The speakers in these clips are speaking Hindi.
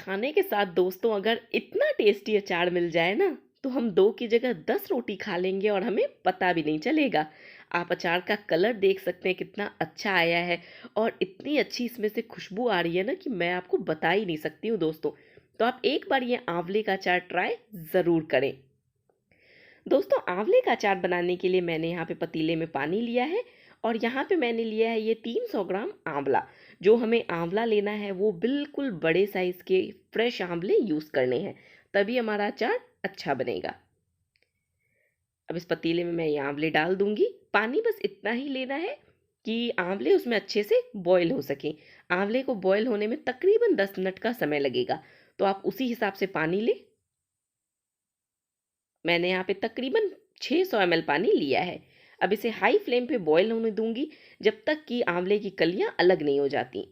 खाने के साथ दोस्तों अगर इतना टेस्टी अचार मिल जाए ना तो हम 2 की जगह 10 रोटी खा लेंगे और हमें पता भी नहीं चलेगा। आप अचार का कलर देख सकते हैं कितना अच्छा आया है और इतनी अच्छी इसमें से खुशबू आ रही है ना कि मैं आपको बता ही नहीं सकती हूँ दोस्तों। तो आप एक बार ये आंवले का अचार ट्राई ज़रूर करें। दोस्तों आंवले का अचार बनाने के लिए मैंने यहाँ पे पतीले में पानी लिया है और यहाँ पे मैंने लिया है ये 300 ग्राम आंवला। जो हमें आंवला लेना है वो बिल्कुल बड़े साइज़ के फ्रेश आंवले यूज़ करने हैं, तभी हमारा अचार अच्छा बनेगा। अब इस पतीले में मैं ये आंवले डाल दूंगी। पानी बस इतना ही लेना है कि आंवले उसमें अच्छे से बॉईल हो सकें। आंवले को बॉईल होने में तकरीबन 10 मिनट का समय लगेगा, तो आप उसी हिसाब से पानी लें। मैंने यहाँ पे तकरीबन 600 ml पानी लिया है। अब इसे हाई फ्लेम पे बॉईल होने दूंगी जब तक कि आंवले की कलियां अलग नहीं हो जाती।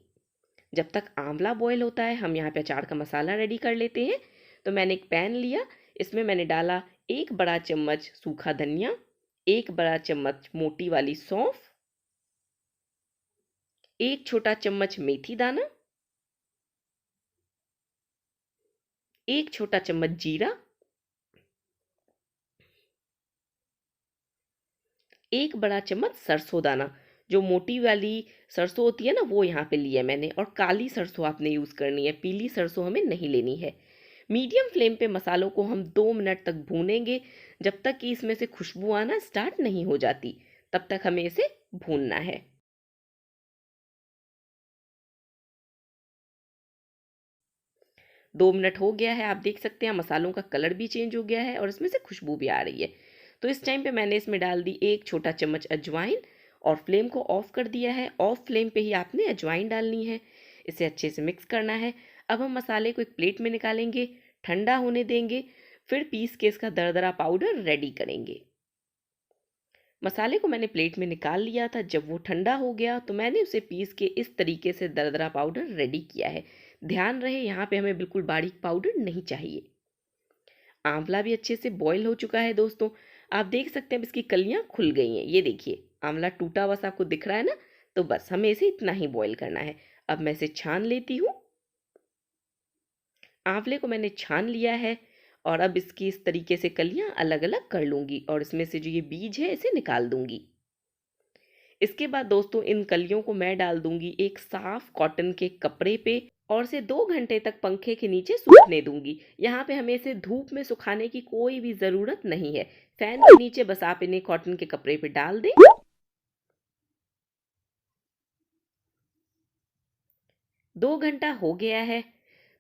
जब तक आंवला बॉईल होता है हम यहाँ पे अचार का मसाला रेडी कर लेते हैं। तो मैंने एक पैन लिया, इसमें मैंने डाला 1 बड़ा चम्मच सूखा धनिया, 1 बड़ा चम्मच मोटी वाली सौंफ, 1 छोटा चम्मच मेथी दाना, 1 छोटा चम्मच जीरा, 1 बड़ा चम्मच सरसों दाना। जो मोटी वाली सरसों होती है ना वो यहाँ पे ली है मैंने, और काली सरसों आपने यूज़ करनी है, पीली सरसों हमें नहीं लेनी है। मीडियम फ्लेम पे मसालों को हम 2 मिनट तक भूनेंगे, जब तक कि इसमें से खुशबू आना स्टार्ट नहीं हो जाती, तब तक हमें इसे भूनना है। 2 मिनट हो गया है, आप देख सकते हैं मसालों का कलर भी चेंज हो गया है और इसमें से खुशबू भी आ रही है। तो इस टाइम पे मैंने इसमें डाल दी 1 छोटा चम्मच अजवाइन और फ्लेम को ऑफ कर दिया है। ऑफ फ्लेम पे ही आपने अजवाइन डालनी है। इसे अच्छे से मिक्स करना है। अब हम मसाले को एक प्लेट में निकालेंगे, ठंडा होने देंगे, फिर पीस के इसका दरदरा पाउडर रेडी करेंगे। मसाले को मैंने प्लेट में निकाल लिया था। जब वो ठंडा हो गया तो मैंने उसे पीस के इस तरीके से दरदरा पाउडर रेडी किया है। ध्यान रहे यहाँ पे हमें बिल्कुल बारीक पाउडर नहीं चाहिए। आंवला भी अच्छे से बॉईल हो चुका है दोस्तों। आप देख सकते हैं अब इसकी कलियां खुल गई हैं। ये देखिए आंवला टूटा हुआ सा आपको दिख रहा है ना, तो बस हमें इसे इतना ही बॉईल करना है। अब मैं इसे छान लेती हूँ। आंवले को मैंने छान लिया है और अब इसकी इस तरीके से कलियां अलग अलग कर लूंगी और इसमें से जो ये बीज है इसे निकाल दूंगी। इसके बाद दोस्तों इन कलियों को मैं डाल दूंगी एक साफ कॉटन के कपड़े पे और इसे 2 घंटे तक पंखे के नीचे सूखने दूंगी। यहाँ पे हमें इसे धूप में सुखाने की कोई भी ज़रूरत नहीं है। फैन के नीचे बस आप इन्हें कॉटन के कपड़े पे डाल दें। 2 घंटा हो गया है।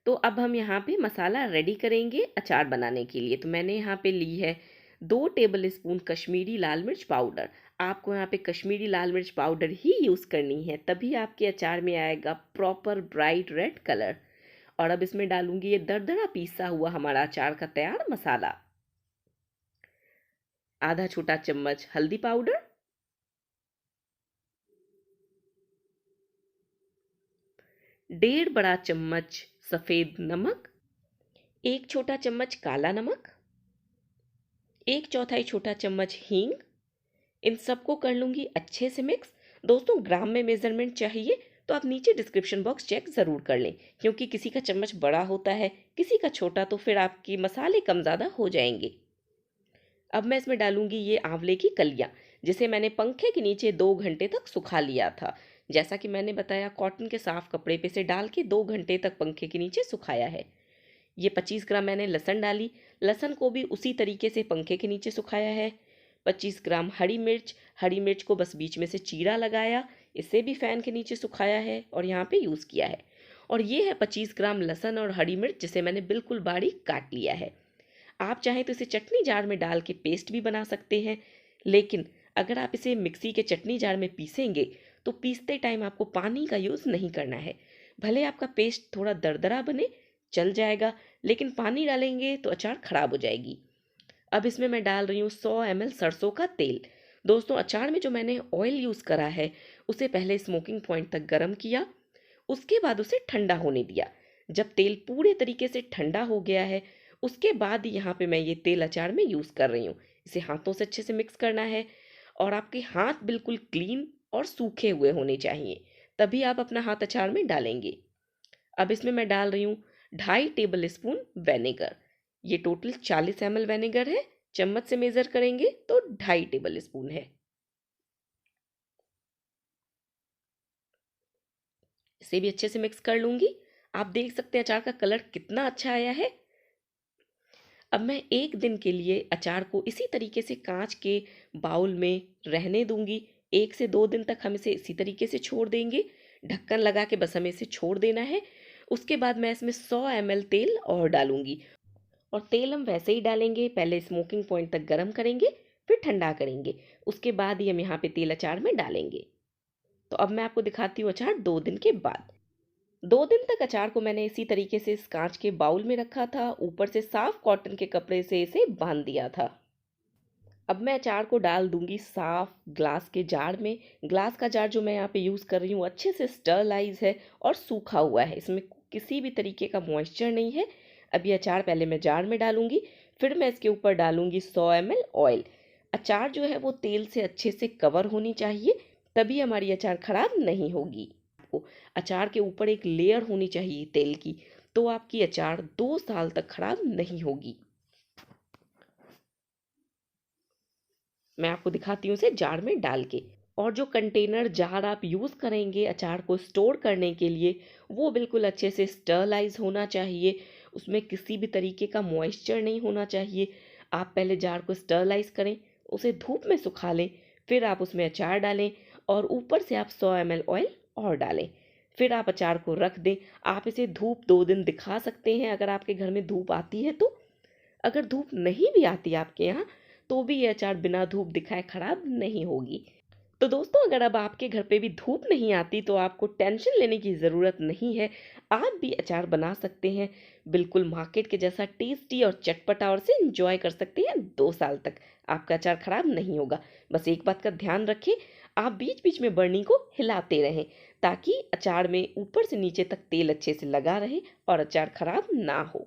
तो अब हम यहाँ पे मसाला रेडी करेंगे अचार बनाने के लिए। तो मैंने यहाँ पे ली है 2 टेबल स्पून कश्मीरी लाल मिर्च पाउडर। आपको यहाँ पे कश्मीरी लाल मिर्च पाउडर ही यूज़ करनी है, तभी आपके अचार में आएगा प्रॉपर ब्राइट रेड कलर। और अब इसमें डालूंगी ये दरदरा पीसा हुआ हमारा अचार का तैयार मसाला। आधा छोटा चम्मच हल्दी पाउडर, 1.5 बड़ा चम्मच सफ़ेद नमक, 1 छोटा चम्मच काला नमक, 1/4 छोटा चम्मच हींग। इन सबको कर लूँगी अच्छे से मिक्स। दोस्तों ग्राम में मेज़रमेंट चाहिए तो आप नीचे डिस्क्रिप्शन बॉक्स चेक ज़रूर कर लें, क्योंकि किसी का चम्मच बड़ा होता है किसी का छोटा, तो फिर आपकी मसाले कम ज़्यादा हो जाएंगे। अब मैं इसमें डालूंगी ये आंवले की कलियां, जिसे मैंने पंखे के नीचे 2 घंटे तक सुखा लिया था। जैसा कि मैंने बताया कॉटन के साफ कपड़े पे से डाल के 2 घंटे तक पंखे के नीचे सुखाया है। ये 25 ग्राम मैंने लहसुन डाली, लहसुन को भी उसी तरीके से पंखे के नीचे सुखाया है। 25 ग्राम हरी मिर्च, हरी मिर्च को बस बीच में से चीरा लगाया, इसे भी फ़ैन के नीचे सुखाया है और यहाँ पे यूज़ किया है। और ये है 25 ग्राम लहसुन और हरी मिर्च, जिसे मैंने बिल्कुल बारीक काट लिया है। आप चाहें तो इसे चटनी जार में डाल के पेस्ट भी बना सकते हैं, लेकिन अगर आप इसे मिक्सी के चटनी जार में पीसेंगे तो पीसते टाइम आपको पानी का यूज़ नहीं करना है। भले आपका पेस्ट थोड़ा दरदरा बने चल जाएगा, लेकिन पानी डालेंगे तो अचार खराब हो जाएगी। अब इसमें मैं डाल रही हूँ 100 ml सरसों का तेल। दोस्तों अचार में जो मैंने ऑयल यूज़ करा है उसे पहले स्मोकिंग पॉइंट तक गर्म किया, उसके बाद उसे ठंडा होने दिया। जब तेल पूरे तरीके से ठंडा हो गया है उसके बाद यहाँ पे मैं ये तेल अचार में यूज़ कर रही हूँ। इसे हाथों से अच्छे से मिक्स करना है और आपके हाथ बिल्कुल क्लीन और सूखे हुए होने चाहिए, तभी आप अपना हाथ अचार में डालेंगे। अब इसमें मैं डाल रही हूँ 2.5 टेबल स्पून विनेगर। ये टोटल 40 ml विनेगर है, चम्मच से मेज़र करेंगे तो 2.5 टेबल स्पून है। इसे भी अच्छे से मिक्स कर लूँगी। आप देख सकते हैं अचार का कलर कितना अच्छा आया है। अब मैं 1 दिन के लिए अचार को इसी तरीके से कांच के बाउल में रहने दूंगी। 1 से 2 दिन तक हम इसे इसी तरीके से छोड़ देंगे। ढक्कन लगा के बस हमें इसे छोड़ देना है। उसके बाद मैं इसमें 100 ml तेल और डालूंगी, और तेल हम वैसे ही डालेंगे, पहले स्मोकिंग पॉइंट तक गर्म करेंगे, फिर ठंडा करेंगे। उसके बाद ही हम यहाँ पे तेल अचार में डालेंगे। तो अब मैं आपको दिखाती हूँ अचार 2 दिन के बाद। 2 दिन तक अचार को मैंने इसी तरीके से इस कांच के बाउल में रखा था, ऊपर से साफ कॉटन के कपड़े से इसे बांध दिया था। अब मैं अचार को डाल दूंगी साफ ग्लास के जार में। ग्लास का जार जो मैं यहाँ पे यूज़ कर रही हूँ अच्छे से स्टरलाइज है और सूखा हुआ है, इसमें किसी भी तरीके का मॉइस्चर नहीं है। अब ये अचार पहले मैं जार में डालूंगी, फिर मैं इसके ऊपर डालूंगी 100 ml ऑयल। अचार जो है वो तेल से अच्छे से कवर होनी चाहिए, तभी हमारी अचार खराब नहीं होगी। अचार के ऊपर एक लेयर होनी चाहिए तेल की, तो आपकी अचार 2 साल तक खराब नहीं होगी। मैं आपको दिखाती हूँ इसे जार में डाल के। और जो कंटेनर जार आप यूज़ करेंगे अचार को स्टोर करने के लिए, वो बिल्कुल अच्छे से स्टरलाइज होना चाहिए, उसमें किसी भी तरीके का मॉइस्चर नहीं होना चाहिए। आप पहले जार को स्टरलाइज करें, उसे धूप में सुखा लें, फिर आप उसमें अचार डालें और ऊपर से आप 100 ml ऑयल और डालें। फिर आप अचार को रख दें। आप इसे धूप 2 दिन दिखा सकते हैं अगर आपके घर में धूप आती है तो। अगर धूप नहीं भी आती आपके यहाँ, तो भी ये अचार बिना धूप दिखाए खराब नहीं होगी। तो दोस्तों, अगर अब आपके घर पे भी धूप नहीं आती तो आपको टेंशन लेने की ज़रूरत नहीं है। आप भी अचार बना सकते हैं, बिल्कुल मार्केट के जैसा टेस्टी और चटपटा, और से इंजॉय कर सकते हैं 2 साल तक। आपका अचार खराब नहीं होगा। बस एक बात का ध्यान रखें, आप बीच बीच में बर्नी को हिलाते रहें, ताकि अचार में ऊपर से नीचे तक तेल अच्छे से लगा रहे और अचार खराब ना हो।